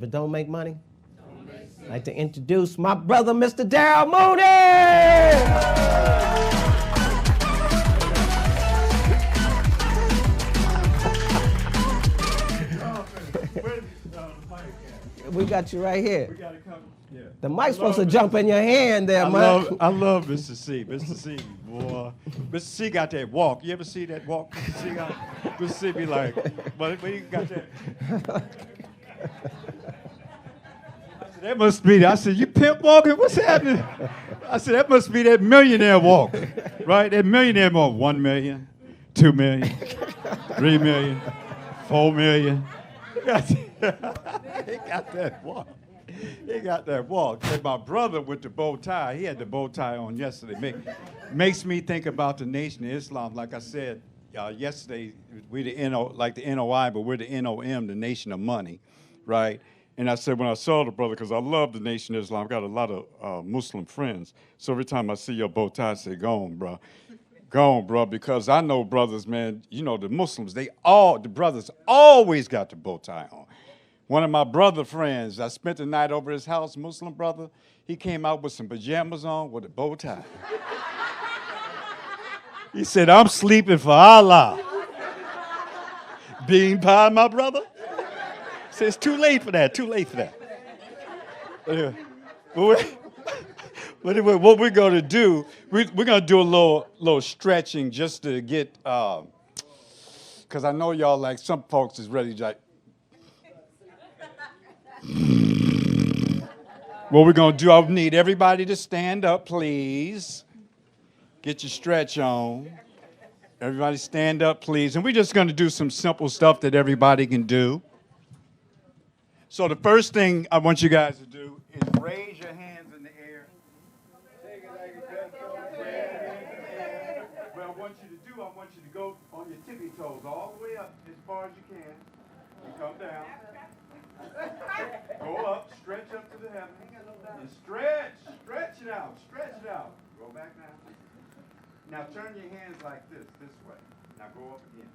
but don't make money? I'd like to introduce my brother, Mr. Daryl Mooney! We got you right here. We gotta come. Yeah. The mic's supposed to jump in your hand there, man. I love Mr. C. Mr. C, boy. Mr. C got that walk. You ever see that walk? Mr. C be like, but he got that. I said, that must be. I said, you pimp walking? What's happening? I said, that must be that millionaire walk, right? That millionaire walk. 1 million, 2 million, 3 million, 4 million. He got that walk. He got that walk. And my brother with the bow tie, he had the bow tie on yesterday. Makes me think about the Nation of Islam. Like I said yesterday, we the like the NOI, but we're the NOM, the Nation of Money, right? And I said when I saw the brother, because I love the Nation of Islam, I got a lot of Muslim friends. So every time I see your bow tie, I say, go on, bro. Go on, bro, because I know brothers, man, you know, the Muslims, the brothers always got the bow tie on. One of my brother friends, I spent the night over his house, Muslim brother, he came out with some pajamas on with a bow tie. He said, I'm sleeping for Allah. Bean pie, my brother? He said, it's too late for that, too late for that. But anyway, what we're going to do, we're going to do a little stretching just to get, because I know y'all, like, some folks is ready to, like, what we're going to do, I need everybody to stand up, please. Get your stretch on. Everybody stand up, please. And we're just going to do some simple stuff that everybody can do. So the first thing I want you guys to do is raise your hands in the air. Take it like it does. What I want you to do, I want you to go on your tippy toes all the way up as far as you can. And come down. Go up, stretch up to the heaven. And stretch it out, stretch it out. Go back now. Now turn your hands like this way. Now go up again.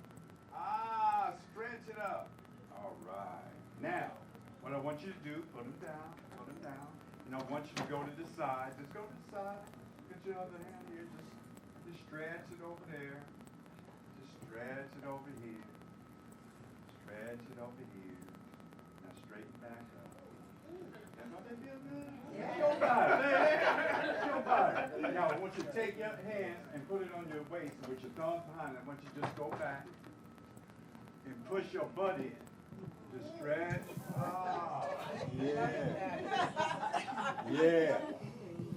Stretch it up. All right. Now, what I want you to do, put them down. And I want you to go to the side. Just go to the side. Get your other hand here. Just stretch it over there. Just stretch it over here. Stretch it over here. Now straighten back up. Don't that feel good? Yeah. Show body. Now I want you to take your hands and put it on your waist with your thumbs behind it. I want you to just go back and push your butt in. Just stretch. Yeah.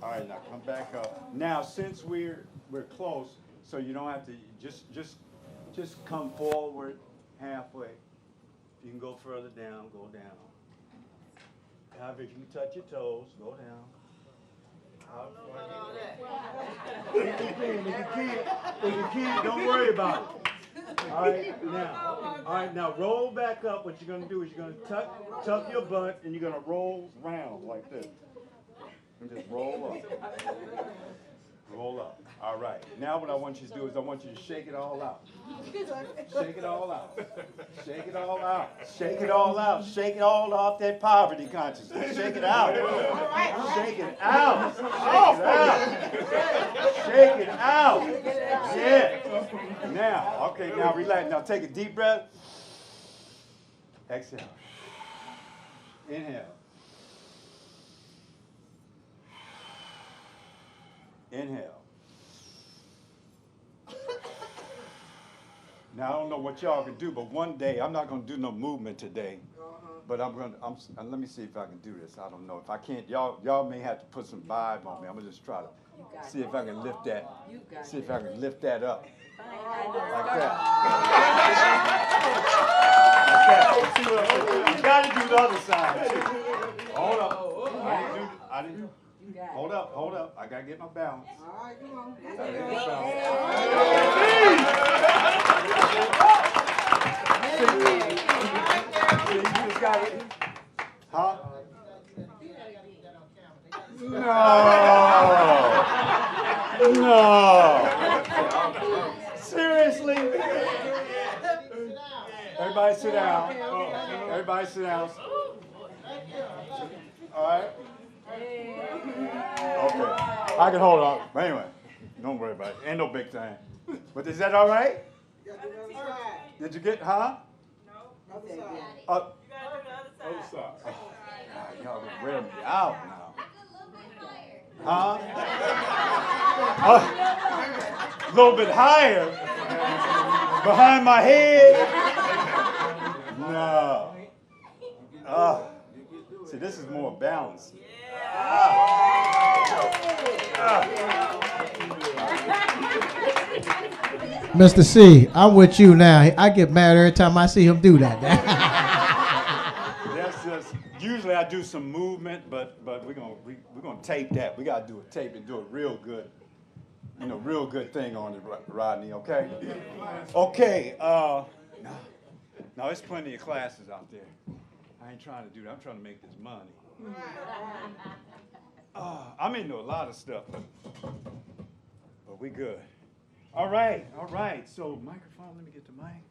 All right, now come back up. Now, since we're close, so you don't have to just come forward halfway. You can go further down, go down. However, if you touch your toes, go down. If you can't, don't worry about it. All right, now roll back up. What you're going to do is you're going to tuck your butt, and you're going to roll round like this. And just roll up. Roll up. All right. Now what I want you to do is I want you to shake it all out. Shake it all out. Shake it all out. Shake it all out. Shake it all off that poverty consciousness. Shake it out. Shake it out. Shake it out. Yeah. Now, relax. Now take a deep breath. Exhale. Inhale. Inhale. Now, I don't know what y'all can do, but one day, I'm not going to do no movement today, but let me see if I can do this. I don't know. If I can't, y'all may have to put some vibe on me. I'm going to just try to see if I can lift that, up. Like that. You got to do the other side, too. Hold up. I didn't do. Hold up. I gotta get my balance. All right, come on. You just got it. Huh? No. Seriously? Everybody sit down. I can hold on. But anyway, don't worry about it. Ain't no big thing. But is that all right? Did you get, huh? No. Other side. You gotta do the other side. God, y'all gonna wear me out now. A little bit higher. Behind my head. No. See, this is more balanced. Mr. C, I'm with you now. I get mad every time I see him do that. That's just, usually I do some movement, but we're gonna tape that. We gotta do a tape and do a real good, real good thing on it, Rodney. Okay. Okay. Now there's plenty of classes out there. I ain't trying to do that. I'm trying to make this money. I'm into a lot of stuff, but we good. All right. So microphone, let me get the mic.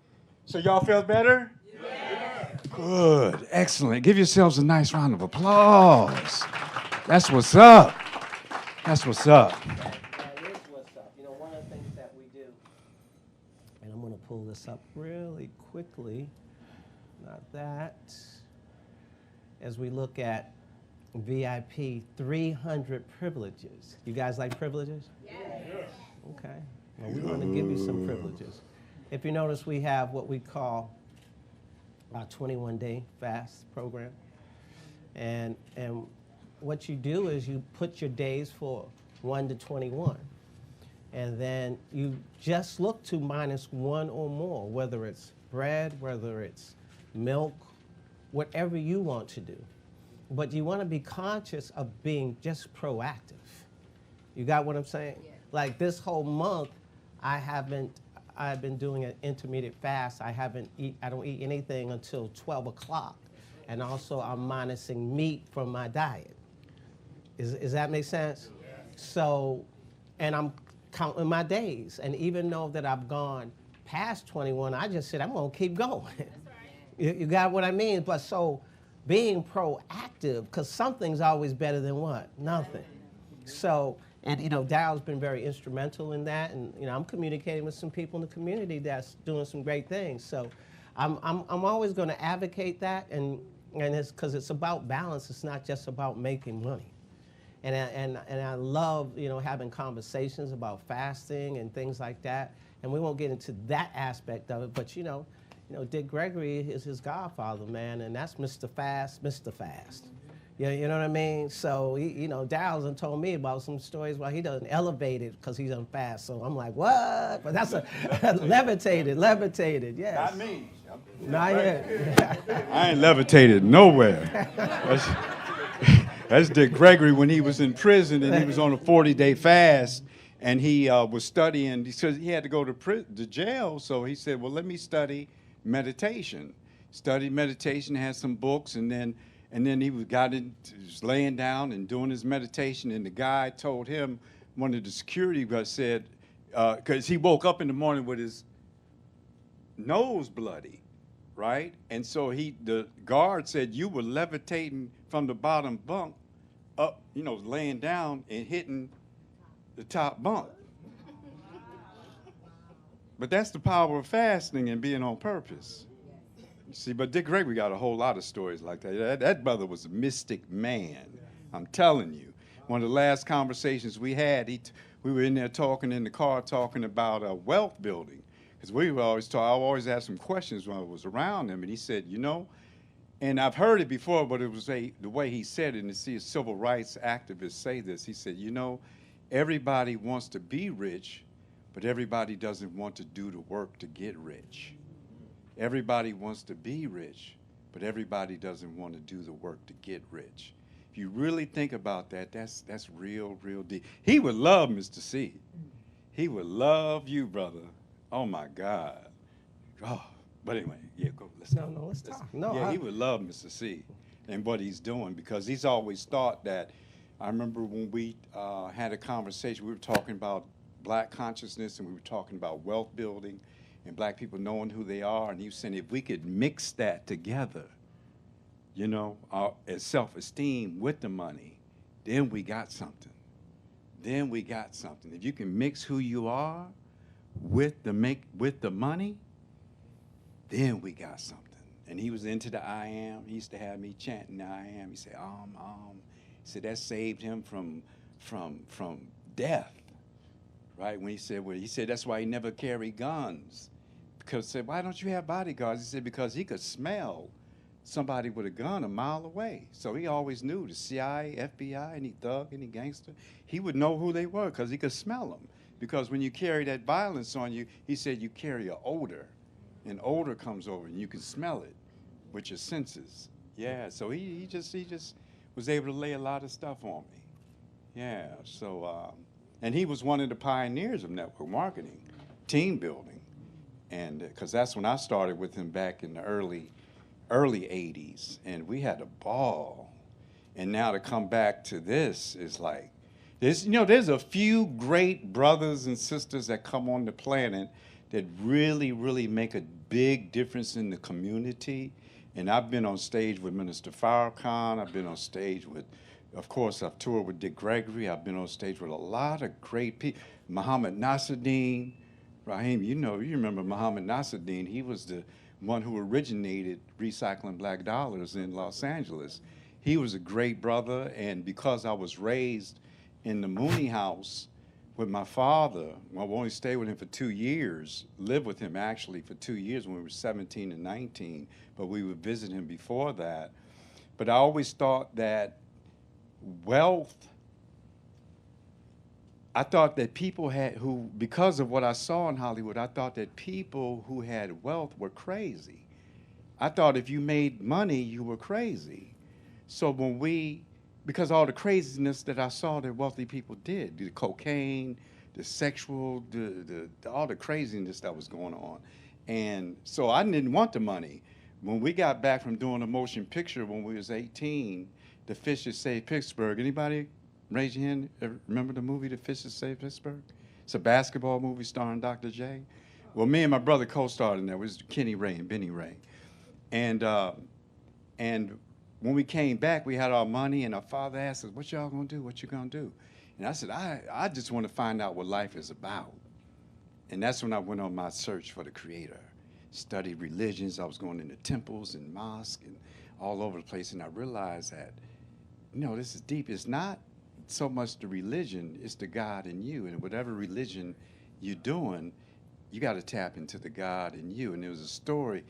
So y'all feel better? Yeah. Good, excellent. Give yourselves a nice round of applause. That's what's up. That's what's up. That is what's up. One of the things that we do, and I'm going to pull this up really quickly, not that, as we look at VIP 300 privileges. You guys like privileges? Yes. Okay. Well, we want to give you some privileges. If you notice, we have what we call our 21-day fast program. And what you do is you put your days for 1 to 21. And then you just look to -1 or more, whether it's bread, whether it's milk, whatever you want to do. But you want to be conscious of being just proactive. You got what I'm saying? Yeah. Like this whole month, I've been doing an intermittent fast. I don't eat anything until 12 o'clock. And also I'm minusing meat from my diet. Does that make sense? Yeah. So, and I'm counting my days. And even though that I've gone past 21, I just said, I'm gonna keep going. That's right. You got what I mean? But so being proactive, because something's always better than what? Nothing. So, and Daryl's been very instrumental in that, and I'm communicating with some people in the community that's doing some great things. So, I'm always going to advocate that, and it's because it's about balance. It's not just about making money, and I love having conversations about fasting and things like that. And we won't get into that aspect of it, but Dick Gregory is his godfather, man, and that's Mr. Fast, Mr. Fast. You know what I mean? So, Daryl's done told me about some stories where he doesn't elevate it because he's on fast. So I'm like, what? But that's a levitated, yes. Not me. Not yet. I ain't levitated nowhere. That's Dick Gregory when he was in prison and he was on a 40-day fast. And he was studying. He said he had to go to jail, so he said, well, let me study meditation. Studied meditation, had some books, and then he was laying down and doing his meditation, and the guy told him, one of the security guards said, because he woke up in the morning with his nose bloody, right? And so the guard said, you were levitating from the bottom bunk up, laying down and hitting the top bunk. But that's the power of fasting and being on purpose. You see, but Dick Gregory got a whole lot of stories like that. That brother was a mystic man. I'm telling you. One of the last conversations we had, we were in there talking in the car, talking about wealth building. Because I always asked him questions when I was around him, and he said, and I've heard it before, but it was the way he said it, and to see a civil rights activist say this, he said, everybody wants to be rich, but everybody doesn't want to do the work to get rich. Everybody wants to be rich, but everybody doesn't want to do the work to get rich. If you really think about that, that's real deep. He would love Mr. C. He would love you, brother. Oh my God. Oh, but anyway, yeah, go. Let's talk. He would love Mr. C. and what he's doing, because he's always thought that. I remember when we had a conversation, we were talking about black consciousness, and we were talking about wealth building and black people knowing who they are, and he was saying if we could mix that together, as self-esteem with the money, then we got something. then we got something. If you can mix who you are with the money, then we got something. And he was into the I am. He used to have me chanting the I am. He said, He said that saved him from death. Right? When he said that's why he never carried guns. Because he said, why don't you have bodyguards? He said, because he could smell somebody with a gun a mile away. So he always knew the CIA, FBI, any thug, any gangster, he would know who they were because he could smell them. Because when you carry that violence on you, he said you carry an odor. An odor comes over and you can smell it with your senses. Yeah, so he just was able to lay a lot of stuff on me. Yeah, so, and he was one of the pioneers of network marketing, team building. And because that's when I started with him back in the early 80s, and we had a ball. And now to come back to this is like, there's a few great brothers and sisters that come on the planet that really, really make a big difference in the community. And I've been on stage with Minister Farrakhan. I've been on stage with, of course, I've toured with Dick Gregory. I've been on stage with a lot of great people. Muhammad Nasruddin, Raheem, you remember Muhammad Nasruddin. He was the one who originated recycling black dollars in Los Angeles. He was a great brother, and because I was raised in the Mooney house with my father, I only stayed with him for 2 years, lived with him actually for 2 years when we were 17 and 19, but we would visit him before that. But I always thought that wealth, I thought that people because of what I saw in Hollywood, I thought that people who had wealth were crazy. I thought if you made money, you were crazy. So because all the craziness that I saw that wealthy people did, the cocaine, the sexual, all the craziness that was going on. And so I didn't want the money. When we got back from doing a motion picture when we was 18, The Fish That Saved Pittsburgh, anybody raise your hand, remember the movie The Fish That Saved Pittsburgh? It's a basketball movie starring Dr. J. Well, me and my brother co-starred in there. It was Kenny Ray and Benny Ray. And when we came back, we had our money, and our father asked us, what y'all gonna do? What you gonna do? And I said, I just want to find out what life is about. And that's when I went on my search for the Creator. Studied religions. I was going into temples and mosques and all over the place, and I realized that, this is deep. It's not so much the religion, it's the God in you. And whatever religion you're doing, you got to tap into the God in you. And there was a story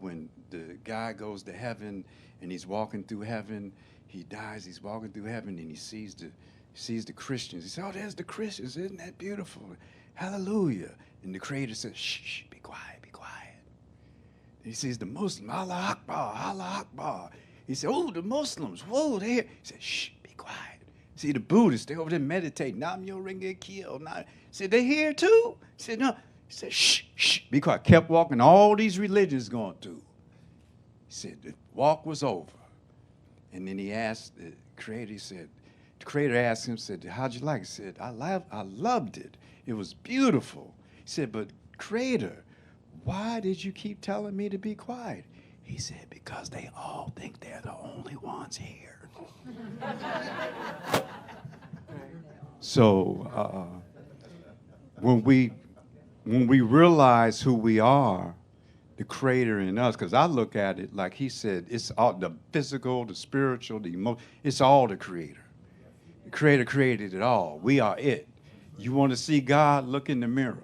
when the guy goes to heaven and he's walking through heaven, he dies, he's walking through heaven, and he sees the Christians. He says, oh, there's the Christians, isn't that beautiful? Hallelujah. And the Creator says, shh, be quiet, be quiet. And he sees the Muslim, Allah Akbar, Allah Akbar. He said, oh, the Muslims, whoa, they're here. He said, shh, be quiet. See, the Buddhists, they over there meditating. Nam yo ringe kyo. He said, they here too? He said, no. He said, shh, shh, be quiet. Kept walking, all these religions going through. He said, the walk was over. And then he asked the Creator, the Creator asked him, said, how'd you like it? He said, I loved it. It was beautiful. He said, but Creator, why did you keep telling me to be quiet? He said, because they all think they're the only ones here. So when we realize who we are, the Creator in us, because I look at it like he said, it's all the physical, the spiritual, the emotional, it's all the Creator. The Creator created it all. We are it. You want to see God, look in the mirror.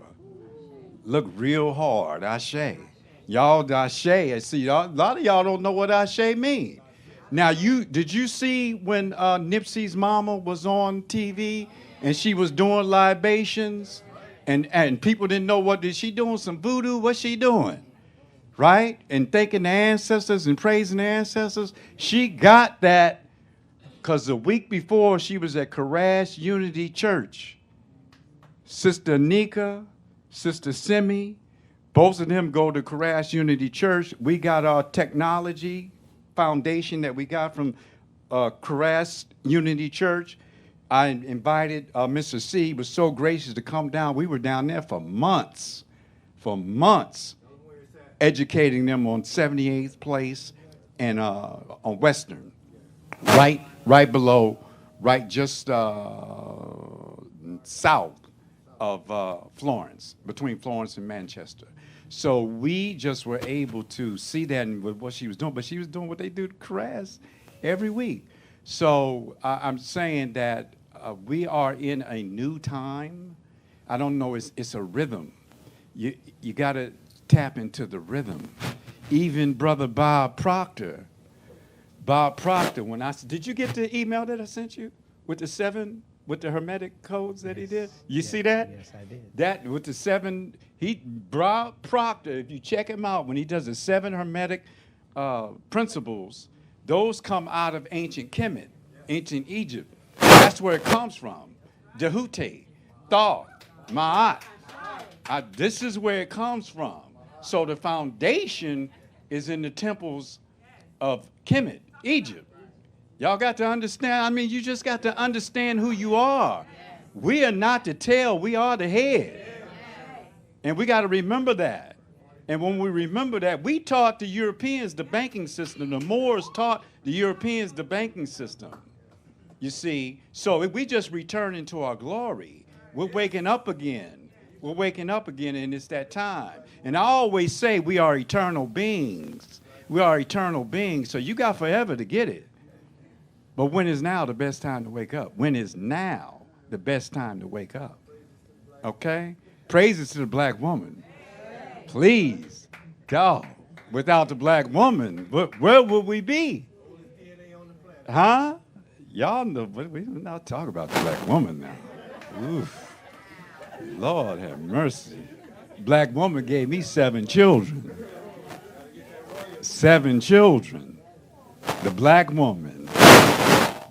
Look real hard, Ashe. Y'all, Ashe, I see, a lot of y'all don't know what Ashe means. Now, did you see when Nipsey's mama was on TV and she was doing libations and people didn't know is she doing some voodoo? What's she doing? Right? And thanking the ancestors and praising the ancestors. She got that because the week before she was at Karash Unity Church. Sister Nika, Sister Simi, both of them go to Karash Unity Church. We got our technology foundation that we got from Karash Unity Church. I invited Mr. C. He was so gracious to come down. We were down there for months, educating them on 78th Place and on Western, right below, right just south of Florence, between Florence and Manchester. So we just were able to see that and what she was doing, but she was doing what they do to Caras every week. So I'm saying that we are in a new time. I don't know, it's a rhythm. You got to tap into the rhythm. Even Brother Bob Proctor, when did you get the email that I sent you with the Hermetic codes that he did? You see that? Yes, I did. That with the 7, Bob Proctor, if you check him out, when he does the 7 Hermetic principles, those come out of ancient Kemet, ancient Egypt. That's where it comes from. Dehute, Thoth, Ma'at. This is where it comes from. So the foundation is in the temples of Kemet, Egypt. Y'all got to understand, I mean, you just got to understand who you are. We are not the tail, we are the head. And we got to remember that. And when we remember that, we taught the Europeans the banking system. The Moors taught the Europeans the banking system. You see, so if we just return into our glory, we're waking up again. We're waking up again, and it's that time. And I always say we are eternal beings. We are eternal beings, so you got forever to get it. But when is now the best time to wake up? When is now the best time to wake up? Okay? Praises to the black woman. Please, dog. Without the black woman, where would we be? Huh? Y'all know, we're not talking about the black woman now. Oof. Lord have mercy. Black woman gave me 7 children. 7 children. The black woman. The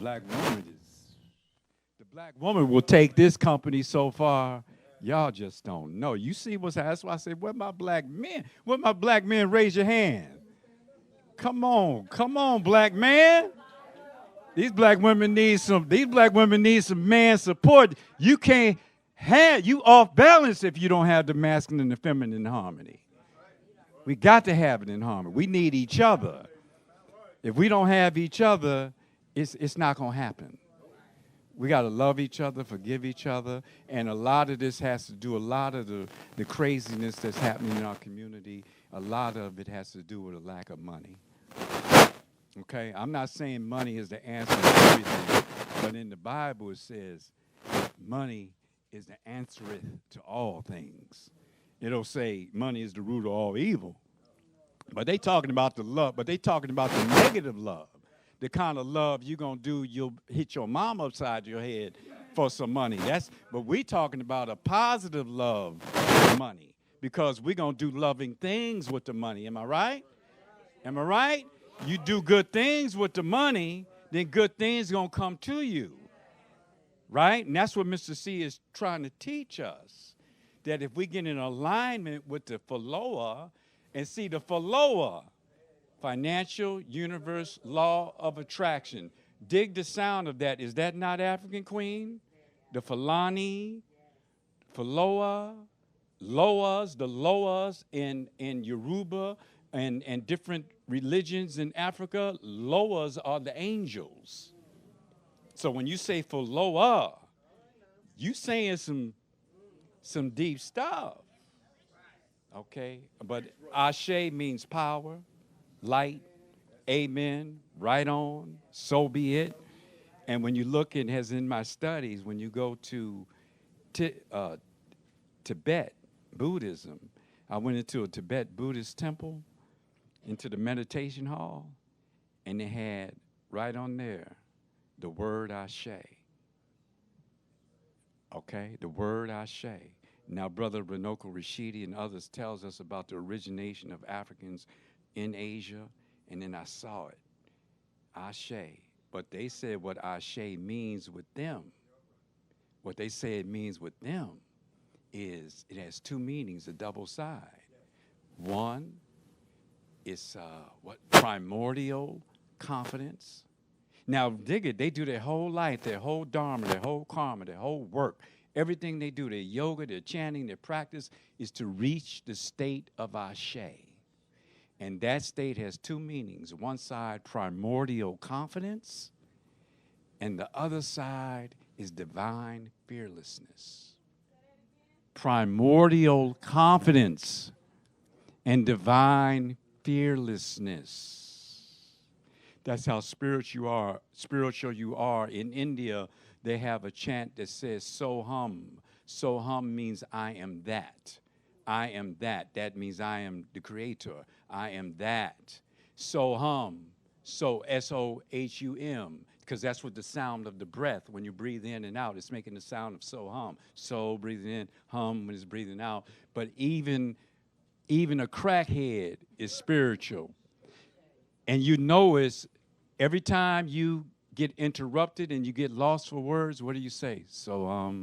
black woman will take this company so far, y'all just don't know. You see what's happening? That's why I say, where my black men? Where my black men? Raise your hand. Come on, black man. These black women need some man support. You can't you off balance if you don't have the masculine and the feminine in harmony. We got to have it in harmony. We need each other. If we don't have each other, it's not going to happen. We got to love each other, forgive each other, and a lot of this has to do, a lot of the craziness that's happening in our community, a lot of it has to do with a lack of money. Okay? I'm not saying money is the answer to everything, but in the Bible it says money is the answer to all things. It'll say money is the root of all evil. But they talking about the love, but they talking about the negative love. The kind of love you're going to do, you'll hit your mom upside your head for some money. But we talking about a positive love for money because we're going to do loving things with the money. Am I right? Am I right? You do good things with the money, then good things going to come to you. Right? And that's what Mr. C is trying to teach us, that if we get in alignment with the Philoa and see the Philoa, financial universe law of attraction. Dig the sound of that. Is that not African Queen? The Fulani, Philoa, Loas, the Loas in Yoruba and different religions in Africa, Loas are the angels. So when you say Philoa, you saying some deep stuff. Okay? But Ashe means power, light, amen, right on, so be it. And when you look in, as in my studies, when you go to Tibet Buddhism, I went into a Tibet Buddhist temple, into the meditation hall, and they had right on there the word Ashe. Okay, the word Ashe. Now, Brother Runoko Rashidi and others tells us about the origination of Africans in Asia, and then I saw it, Ashe. But they said what Ashe means with them, what they say it means with them is it has 2 meanings, a double side. One is primordial confidence. Now, dig it, they do their whole life, their whole dharma, their whole karma, their whole work. Everything they do, their yoga, their chanting, their practice, is to reach the state of Ashe. And that state has 2 meanings. One side, primordial confidence, and the other side is divine fearlessness, primordial confidence, and divine fearlessness. That's how spiritual you are. In India, they have a chant that says Soham. Soham means I am that. I am that. That means I am the creator. I am that. Soham. So S-O-H-U-M. Because that's what the sound of the breath, when you breathe in and out, it's making the sound of so-hum. So breathing in, hum when it's breathing out. But even a crackhead is spiritual. And you know it's every time you get interrupted and you get lost for words, what do you say? So,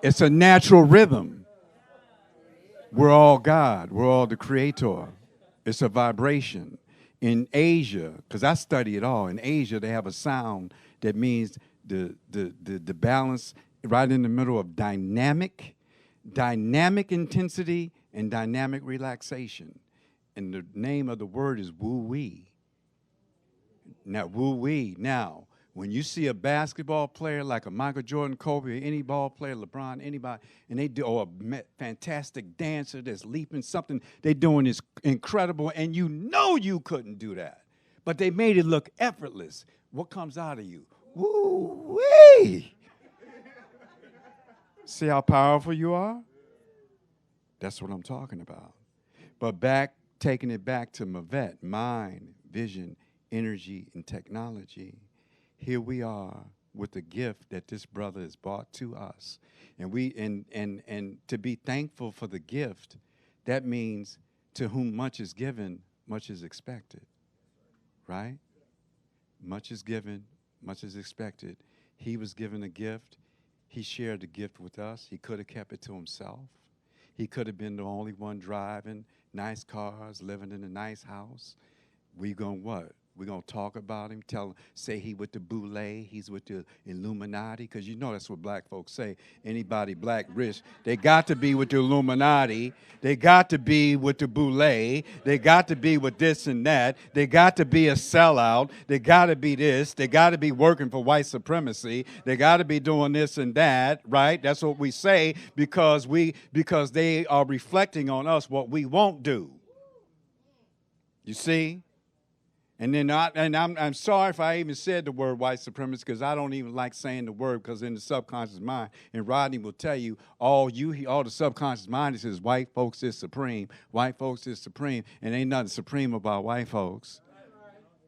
it's a natural rhythm. We're all God. We're all the creator. It's a vibration. In Asia, because I study it all, in Asia they have a sound that means the balance right in the middle of dynamic intensity and dynamic relaxation. And the name of the word is woo-wee. Now, woo-wee. Now, when you see a basketball player like a Michael Jordan, Kobe, or any ball player, LeBron, anybody, and they do, or a fantastic dancer that's leaping something, they doing is incredible, and you know you couldn't do that. But they made it look effortless. What comes out of you? Woo-wee! See how powerful you are? That's what I'm talking about. But taking it back to Mavet, mind, vision, energy, and technology. Here we are with the gift that this brother has brought to us. And to be thankful for the gift, that means to whom much is given, much is expected. Right? Much is given, much is expected. He was given a gift. He shared the gift with us. He could have kept it to himself. He could have been the only one driving nice cars, living in a nice house. We gonna what? We're going to talk about him, say he with the boule, he's with the Illuminati, because you know that's what black folks say. Anybody black rich, they got to be with the Illuminati. They got to be with the boule. They got to be with this and that. They got to be a sellout. They got to be this. They got to be working for white supremacy. They got to be doing this and that, right? That's what we say because they are reflecting on us what we won't do. You see? And then I'm sorry if I even said the word white supremacist because I don't even like saying the word because in the subconscious mind, and Rodney will tell you, all the subconscious mind says white folks is supreme, white folks is supreme, and ain't nothing supreme about white folks,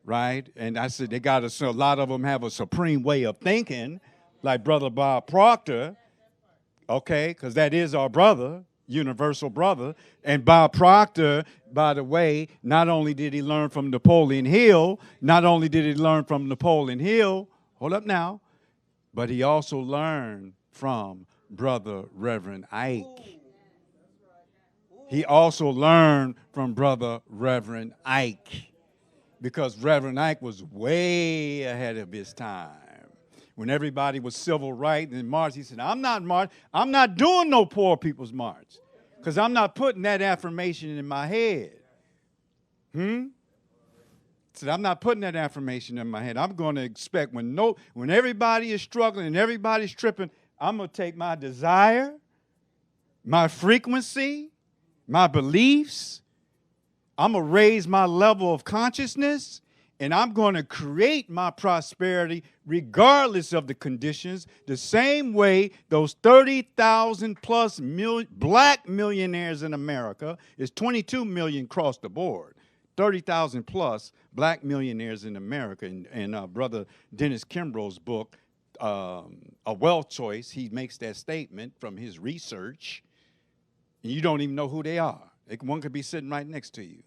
right? And I said a lot of them have a supreme way of thinking, like Brother Bob Proctor, okay, because that is our brother. Universal brother. And Bob Proctor, by the way, not only did he learn from Napoleon Hill, hold up now, but he also learned from Brother Reverend Ike. He also learned from Brother Reverend Ike because Reverend Ike was way ahead of his time. When everybody was civil rights and march, he said, I'm not doing no poor people's march because I'm not putting that affirmation in my head. Said, I'm not putting that affirmation in my head. I'm going to expect when everybody is struggling and everybody's tripping, I'm going to take my desire, my frequency, my beliefs, I'm going to raise my level of consciousness, and I'm going to create my prosperity regardless of the conditions, the same way those 30,000 plus black millionaires in America is 22 million across the board. 30,000 plus black millionaires in America. And Brother Dennis Kimbrough's book, A Wealth Choice, he makes that statement from his research, and you don't even know who they are. One could be sitting right next to you.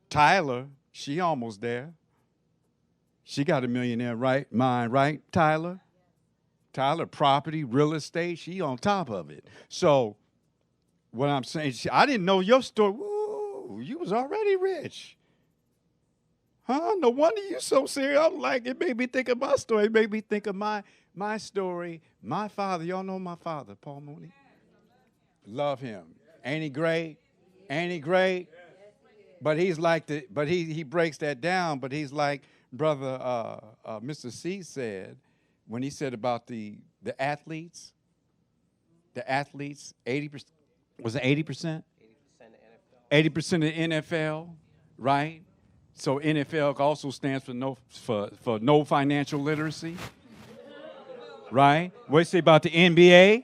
Tyler, she almost there. She got a millionaire mind, right, Tyler? Tyler, property, real estate, she on top of it. So what I'm saying, I didn't know your story. Woo, you was already rich. Huh? No wonder you so serious. I'm like, it made me think of my story. It made me think of my story. My father, y'all know my father, Paul Mooney? Love him. Ain't he great? Ain't he great? But he's like but he breaks that down. But he's like brother Mr. C said when he said about the athletes. The athletes, 80%, was it 80%? 80% of the NFL, right? So NFL also stands for no financial literacy, right? What do you say about the NBA?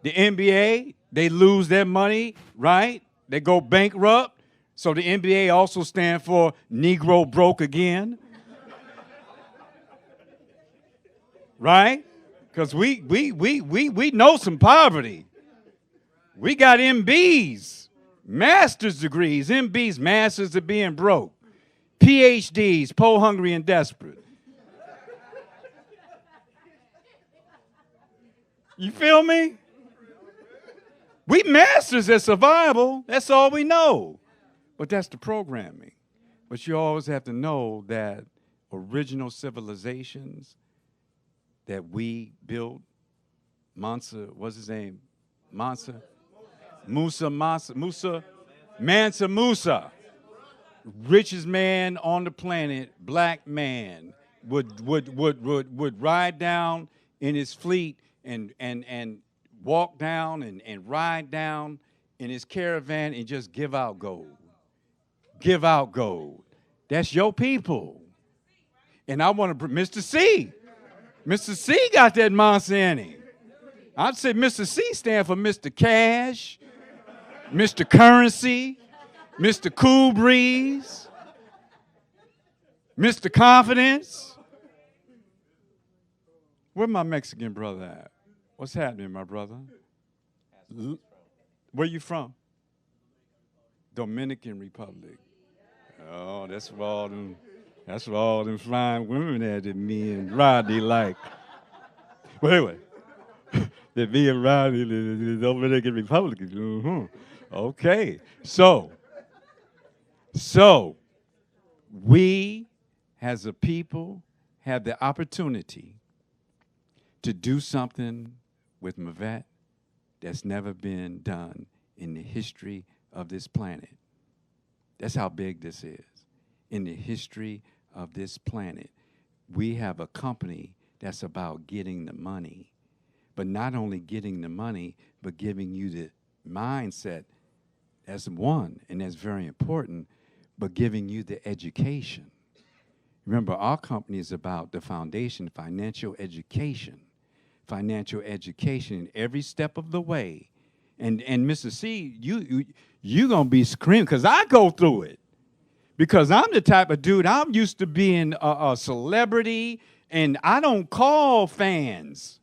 The NBA, they lose their money, right? They go bankrupt. So the NBA also stands for Negro broke again, right? Because we know some poverty. We got MBs, master's degrees, MBs, masters of being broke, PhDs, poor, hungry, and desperate. You feel me? We masters at survival. That's all we know. But that's the programming. But you always have to know that original civilizations that we built, Mansa, what's his name? Mansa Musa, richest man on the planet, black man, would ride down in his fleet and walk down and ride down in his caravan and just give out gold. Give out gold. That's your people. And I want to, Mr. C. Mr. C got that monster in him. I'd say Mr. C stand for Mr. Cash, Mr. Currency, Mr. Cool Breeze, Mr. Confidence. Where my Mexican brother at? What's happening, my brother? Where you from? Dominican Republic. Oh, that's where all them fine women at that me and Rodney like. Well, anyway, that me and Rodney, the Dominican Republic. Okay, so we as a people have the opportunity to do something with Mavette that's never been done in the history of this planet. That's how big this is. In the history of this planet, we have a company that's about getting the money, but not only getting the money, but giving you the mindset. That's one, and that's very important, but giving you the education. Remember, our company is about the foundation, financial education every step of the way. And Mr. C, you gonna be screaming, because I go through it. Because I'm the type of dude, I'm used to being a celebrity, and I don't call fans.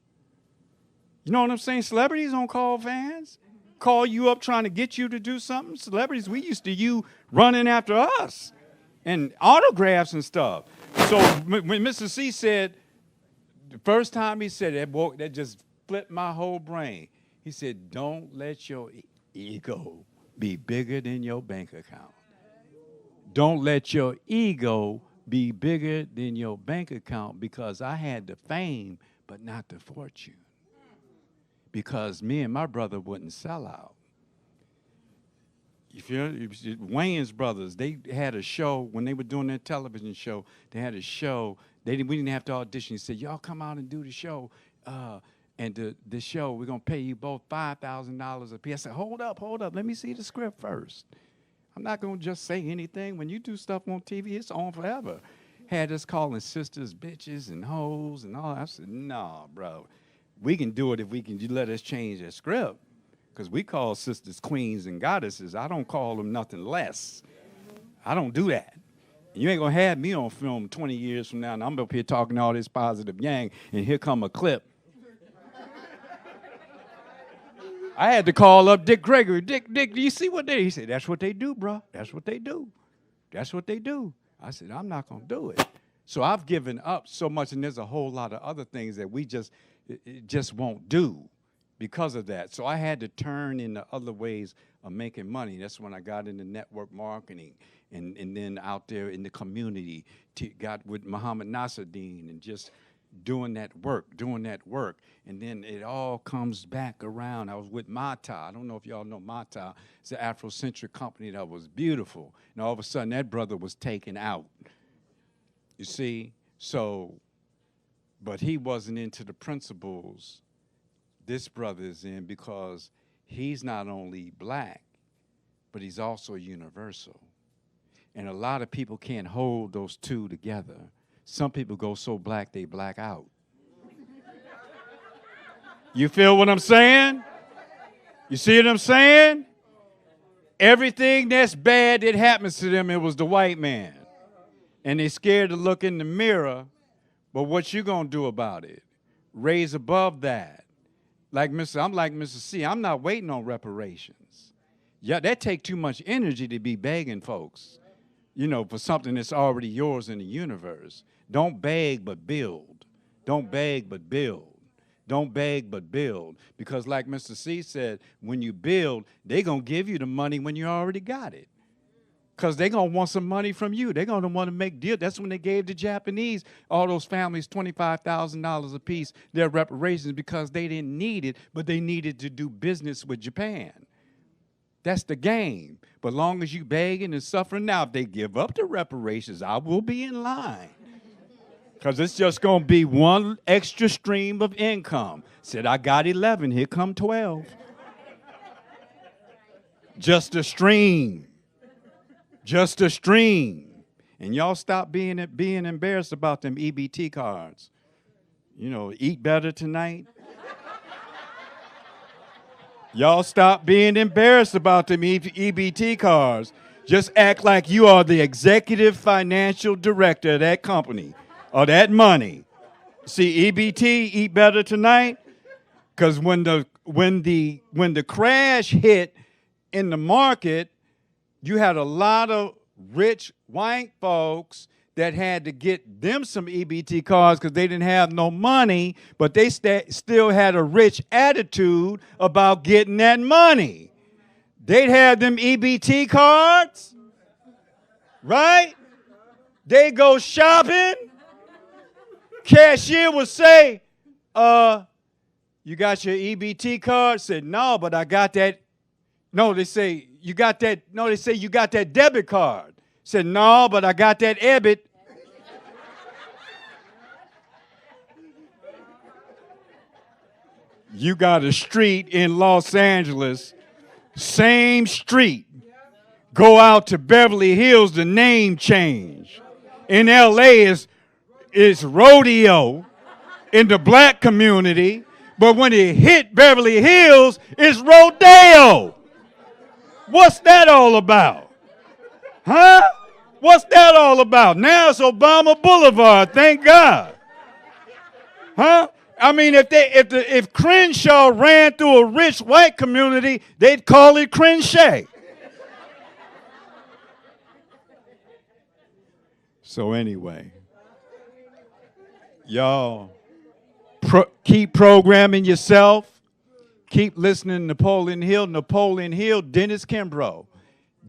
You know what I'm saying? Celebrities don't call fans. Call you up trying to get you to do something. Celebrities, we used to you running after us and autographs and stuff. So when Mr. C said, the first time he said that just flipped my whole brain. He said, don't let your ego be bigger than your bank account. Don't let your ego be bigger than your bank account, because I had the fame, but not the fortune. Because me and my brother wouldn't sell out. Wayans brothers, they had a show, when they were doing their television show, they had a show, we didn't have to audition. He said, y'all come out and do the show. And the show, we're going to pay you both $5,000 a piece. I said, hold up, let me see the script first. I'm not going to just say anything. When you do stuff on TV, it's on forever. Had us calling sisters bitches and hoes and all. I said, nah, bro. We can do it if you let us change the script. Because we call sisters queens and goddesses. I don't call them nothing less. I don't do that. You ain't going to have me on film 20 years from now, and I'm up here talking all this positive yang, and here come a clip. I had to call up Dick Gregory. Dick, do you see what they? He said, that's what they do, bro. That's what they do. That's what they do. I said, I'm not going to do it. So I've given up so much, and there's a whole lot of other things that we just won't do because of that. So I had to turn into other ways of making money. That's when I got into network marketing, and then out there in the community, got with Muhammad Nasruddin, and just doing that work. And then it all comes back around. I was with Mata. I don't know if y'all know Mata. It's an Afrocentric company that was beautiful. And all of a sudden, that brother was taken out. You see? So, but he wasn't into the principles this brother is in, because he's not only black, but he's also universal. And a lot of people can't hold those two together. Some people go so black, they black out. You feel what I'm saying? You see what I'm saying? Everything that's bad that happens to them, it was the white man. And they scared to look in the mirror, but what you gonna do about it? Raise above that. I'm like Mr. C, I'm not waiting on reparations. Yeah, that take too much energy to be begging folks, for something that's already yours in the universe. Don't beg, but build. Don't beg, but build. Don't beg, but build. Because like Mr. C said, when you build, they're going to give you the money when you already got it. Because they're going to want some money from you. They're going to want to make deals. That's when they gave the Japanese, all those families, $25,000 apiece, their reparations, because they didn't need it, but they needed to do business with Japan. That's the game. But long as you begging and suffering, now if they give up the reparations, I will be in line. Because it's just going to be one extra stream of income. Said, I got 11, here come 12. Just a stream. Just a stream. And y'all stop being embarrassed about them EBT cards. Eat better tonight. Y'all stop being embarrassed about them EBT cards. Just act like you are the executive financial director of that company or that money. See, EBT, eat better tonight, because when the crash hit in the market, you had a lot of rich white folks that had to get them some EBT cards because they didn't have no money, but they still had a rich attitude about getting that money. They'd have them EBT cards, right? They go shopping. Cashier would say, you got your EBT card? Said, no, but I got that. No, they say, you got that. No, they say, you got that debit card. Said, no, but I got that EBIT. You got a street in Los Angeles, same street. Go out to Beverly Hills, the name change. In LA, it's rodeo in the black community, but when it hit Beverly Hills, it's rodeo. What's that all about? Huh? What's that all about? Now it's Obama Boulevard, thank God. Huh? I mean, if Crenshaw ran through a rich white community, they'd call it Crenshaw. So anyway, y'all keep programming yourself. Keep listening to Napoleon Hill. Dennis Kimbrough.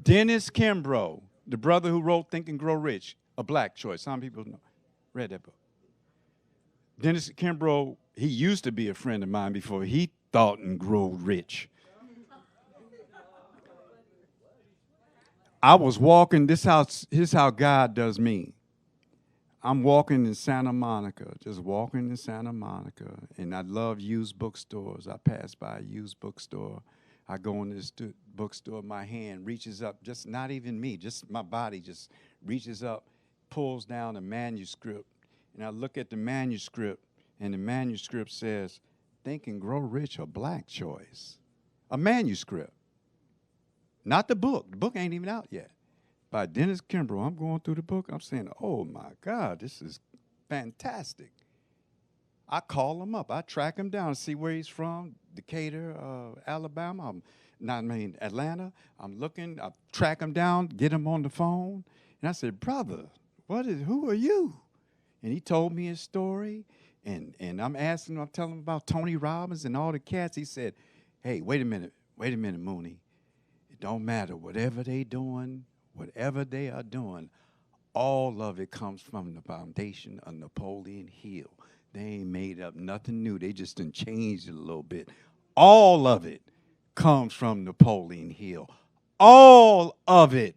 Dennis Kimbrough, the brother who wrote Think and Grow Rich, a black choice. Some people know, read that book. Dennis Kimbrough, he used to be a friend of mine before he thought and grew rich. I was walking, here's how God does me. I'm walking in Santa Monica, just walking in Santa Monica, and I love used bookstores. I pass by a used bookstore. I go in this bookstore, my hand reaches up, just not even me, just my body just reaches up, pulls down a manuscript, and I look at the manuscript, and the manuscript says, Think and Grow Rich, a black choice. A manuscript. Not the book. The book ain't even out yet. By Dennis Kimbrough. I'm going through the book. I'm saying, oh, my God, this is fantastic. I call him up. I track him down, see where he's from, Decatur, Alabama. Atlanta. I'm looking. I track him down, get him on the phone. And I said, brother, who are you? And he told me his story. And I'm asking him, I'm telling him about Tony Robbins and all the cats. He said, hey, wait a minute, Mooney. It don't matter. Whatever they are doing, all of it comes from the foundation of Napoleon Hill. They ain't made up nothing new. They just done changed it a little bit. All of it comes from Napoleon Hill. All of it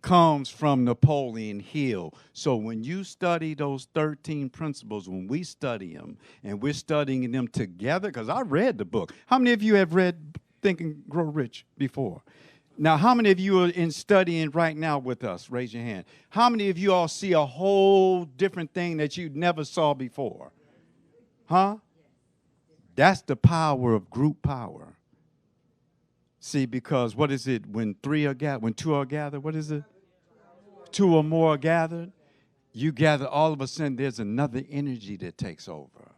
comes from Napoleon Hill. So when you study those 13 principles, when we study them, and we're studying them together, because I read the book. How many of you have read Think and Grow Rich before? Now, how many of you are in studying right now with us? Raise your hand. How many of you all see a whole different thing that you never saw before? Huh? That's the power of group power. See, because what is it when two are gathered, what is it? Two or more are gathered. You gather, all of a sudden there's another energy that takes over.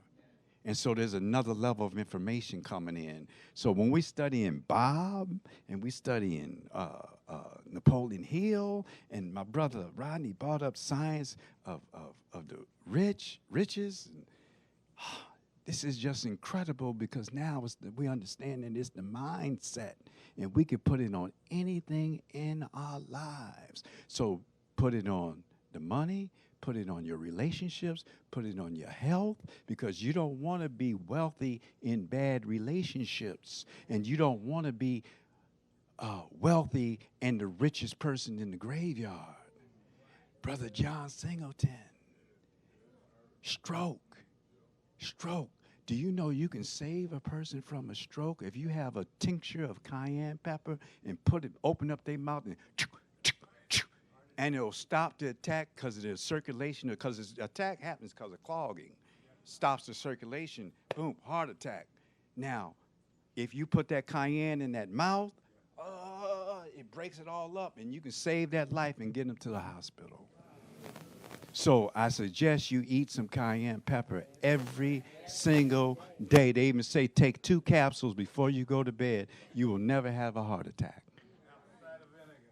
And so there's another level of information coming in. So when we study in Bob and we study in Napoleon Hill, and my brother Rodney brought up science of the riches. This is just incredible because now we understand that it's the mindset, and we can put it on anything in our lives. So put it on the money, put it on your relationships, put it on your health, because you don't want to be wealthy in bad relationships, and you don't want to be wealthy and the richest person in the graveyard. Brother John Singleton, stroke. Do you know you can save a person from a stroke if you have a tincture of cayenne pepper and open up their mouth and it'll stop the attack because of the circulation, because the attack happens because of clogging. Stops the circulation, boom, heart attack. Now, if you put that cayenne in that mouth, it breaks it all up, and you can save that life and get them to the hospital. So I suggest you eat some cayenne pepper every single day. They even say take 2 capsules before you go to bed. You will never have a heart attack.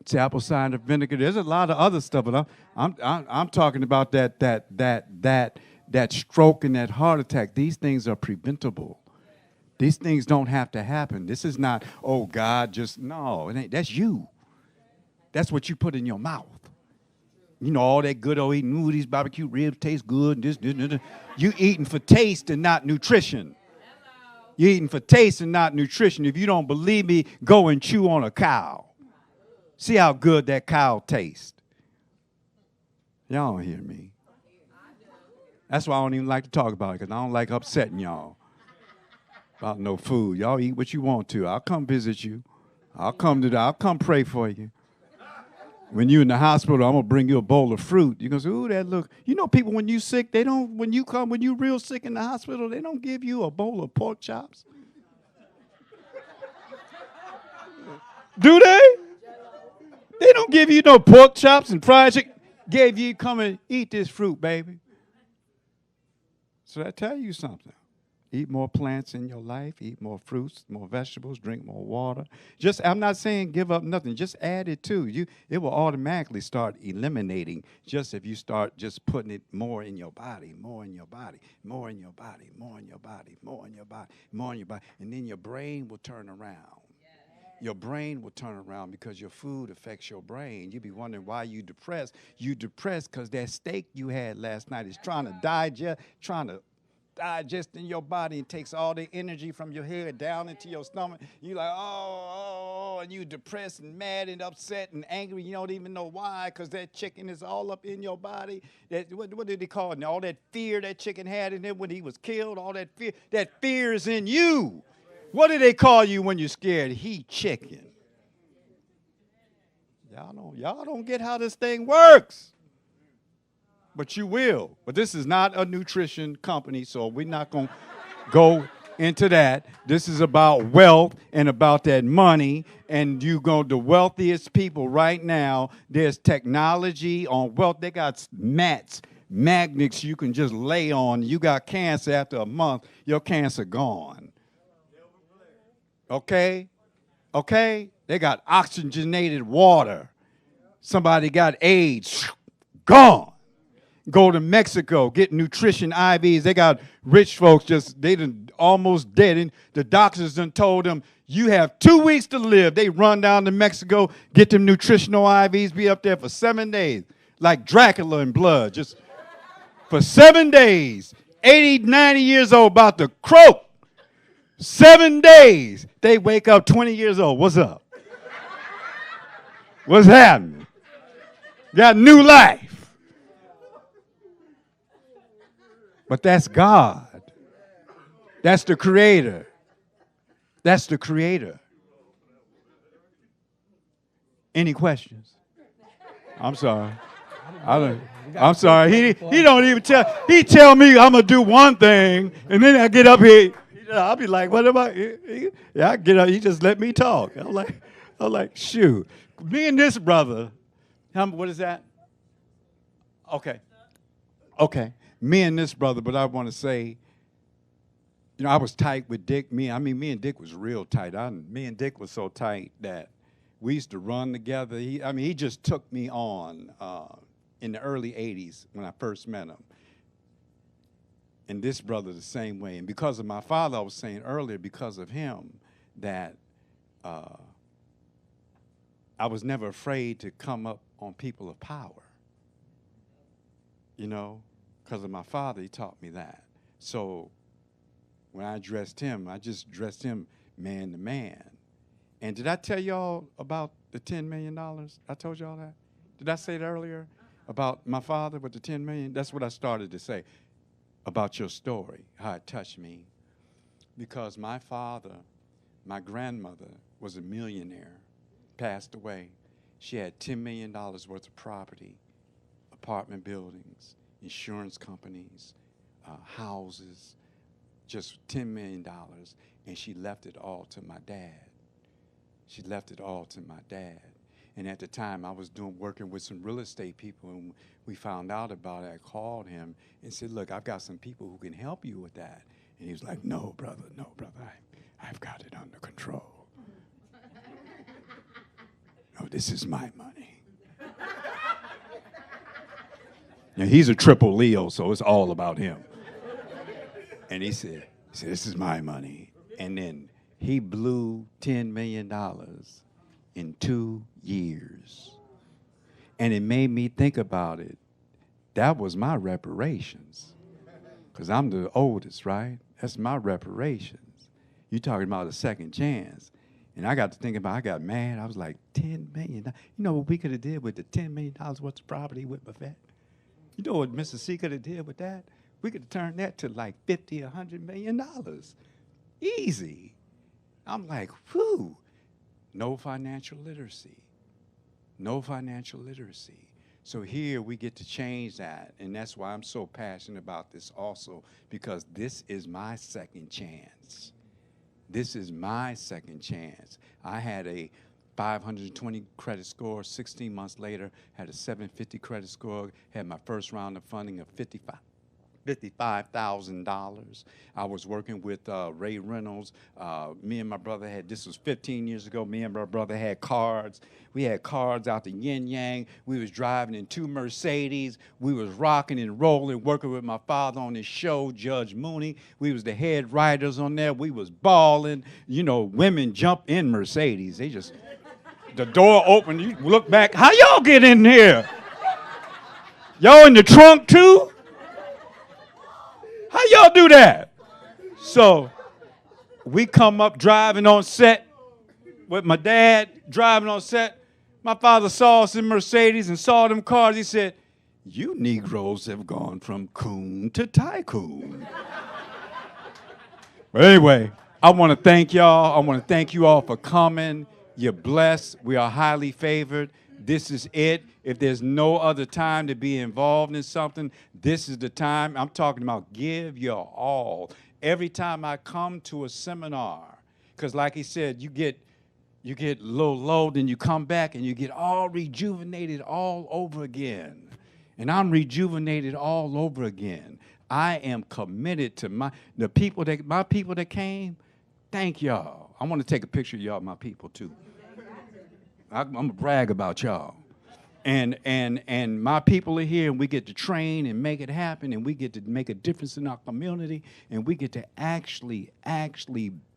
It's apple cider vinegar. There's a lot of other stuff, but I'm talking about that stroke and that heart attack. These things are preventable. These things don't have to happen. This is not, oh God, no. It ain't. That's you. That's what you put in your mouth. You know, all that good old eating, ooh, these barbecue ribs taste good, this. You eating for taste and not nutrition. You're eating for taste and not nutrition. If you don't believe me, go and chew on a cow. See how good that cow tastes. Y'all don't hear me. That's why I don't even like to talk about it, because I don't like upsetting y'all about no food. Y'all eat what you want to. I'll come visit you. I'll come pray for you. When you're in the hospital, I'm going to bring you a bowl of fruit. You're going to say, ooh, that look. You know, people, when you sick, when you real sick in the hospital, they don't give you a bowl of pork chops. Do they? They don't give you no pork chops and fried chicken. Gave you, come and eat this fruit, baby. So I tell you something. Eat more plants in your life. Eat more fruits, more vegetables. Drink more water. I'm not saying give up nothing. Just add it to you. It will automatically start eliminating. Just if you start just putting it more in your body, more in your body, more in your body, more in your body, more in your body, more in your body, and then your brain will turn around. Your brain will turn around because your food affects your brain. You'll be wondering why you depressed. You depressed because that steak you had last night is trying to digest in your body and takes all the energy from your head down into your stomach. You're like, and you depressed and mad and upset and angry. You don't even know why, because that chicken is all up in your body. What did they call it? All that fear that chicken had in him when he was killed, all that fear is in you. What do they call you when you're scared? Heat chicken. Y'all don't get how this thing works. But you will. But this is not a nutrition company, so we're not going to go into that. This is about wealth and about that money. And you go, the wealthiest people right now, there's technology on wealth. They got magnets you can just lay on. You got cancer after a month, your cancer gone. Okay? They got oxygenated water. Somebody got AIDS. Gone. Go to Mexico, get nutrition IVs. They got rich folks they done almost dead. And the doctors done told them, you have 2 weeks to live. They run down to Mexico, get them nutritional IVs, be up there for 7 days. Like Dracula in blood, just for 7 days. 80, 90 years old, about to croak. 7 days, they wake up 20 years old. What's up? What's happening? Got new life. But that's God. That's the creator. That's the creator. Any questions? I'm sorry. I'm sorry. He don't even tell. He tell me I'm gonna do one thing, and then I get up here. I'll be like, what am I? Yeah, I get up. He just let me talk. I'm like, shoot. Me and this brother. What is that? Okay. Me and this brother. But I want to say, I was tight with Dick. Me and Dick was real tight. Me and Dick was so tight that we used to run together. He just took me on in the early 80s when I first met him. And this brother the same way. And because of my father, I was saying earlier, because of him, that I was never afraid to come up on people of power. Because of my father, he taught me that. So when I addressed him, I just addressed him man to man. And did I tell y'all about the $10 million? I told y'all that? Did I say that earlier? About my father with the $10 million? That's what I started to say about your story, how it touched me. Because my father, my grandmother was a millionaire, passed away. She had $10 million worth of property, apartment buildings, insurance companies, houses, just $10 million. And she left it all to my dad. She left it all to my dad. And at the time, I was working with some real estate people, and we found out about it. I called him and said, look, I've got some people who can help you with that. And he was like, no, brother, I've got it under control. No, this is my money. Now, he's a triple Leo, so it's all about him. And he said, this is my money. And then he blew $10 million in 2 years. And it made me think about it. That was my reparations. Because I'm the oldest, right? That's my reparations. You're talking about a second chance. And I got to think about, I got mad. I was like, $10 million. You know what we could have did with the $10 million worth of property with Buffett? You know what Mississippi could have did with that? We could have turned that to like $50, $100 million. Easy. I'm like, whew. No financial literacy. No financial literacy. So here we get to change that. And that's why I'm so passionate about this also, because this is my second chance. This is my second chance. I had a 520 credit score. 16 months later, had a 750 credit score, had my first round of funding of $55,000. I was working with Ray Reynolds. Me and my brother this was 15 years ago, me and my brother had cards. We had cards out the yin yang. We was driving in 2 Mercedes. We was rocking and rolling, working with my father on his show, Judge Mooney. We was the head writers on there. We was balling. Women jump in Mercedes. They just, the door opened, you look back, how y'all get in here? Y'all in the trunk too? How y'all do that? So we come up driving on set with my dad, driving on set. My father saw us in Mercedes and saw them cars. He said, you Negroes have gone from coon to tycoon. But anyway, I want to thank y'all. I want to thank you all for coming. You're blessed. We are highly favored. This is it. If there's no other time to be involved in something, this is the time. I'm talking about give your all. Every time I come to a seminar, because like he said, you get a little low, then you come back and you get all rejuvenated all over again. And I'm rejuvenated all over again. I am committed to my people that came. Thank y'all. I want to take a picture of y'all, my people, too. I'm going to brag about y'all. And my people are here, and we get to train and make it happen, and we get to make a difference in our community, and we get to actually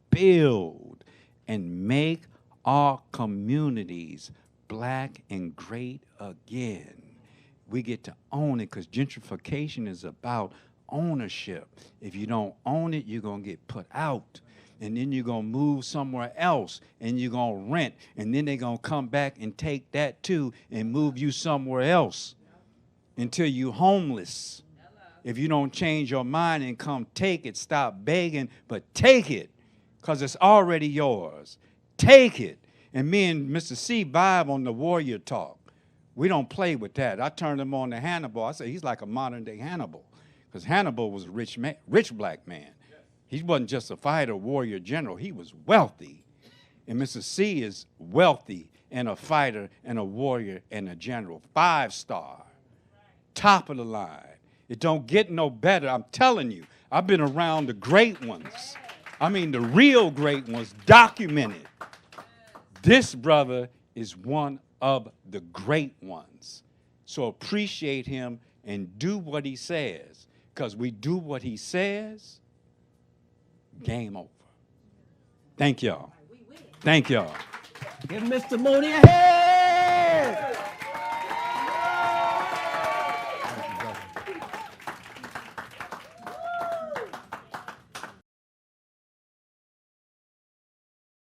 build and make our communities black and great again. We get to own it, because gentrification is about ownership. If you don't own it, you're going to get put out. And then you're going to move somewhere else, and you're going to rent. And then they're going to come back and take that too and move you somewhere else until you're homeless. If you don't change your mind and come take it, stop begging, but take it, because it's already yours. Take it. And me and Mr. C vibe on the warrior talk. We don't play with that. I turned him on to Hannibal. I said, he's like a modern-day Hannibal, because Hannibal was a rich black man. He wasn't just a fighter, warrior, general. He was wealthy. And Mr. C is wealthy and a fighter and a warrior and a general. 5-star. Top of the line. It don't get no better. I'm telling you, I've been around the great ones. I mean, the real great ones, documented. This brother is one of the great ones. So appreciate him and do what he says. Because we do what he says, game over. Thank y'all. Thank y'all. Give Mr. Mooney a hand.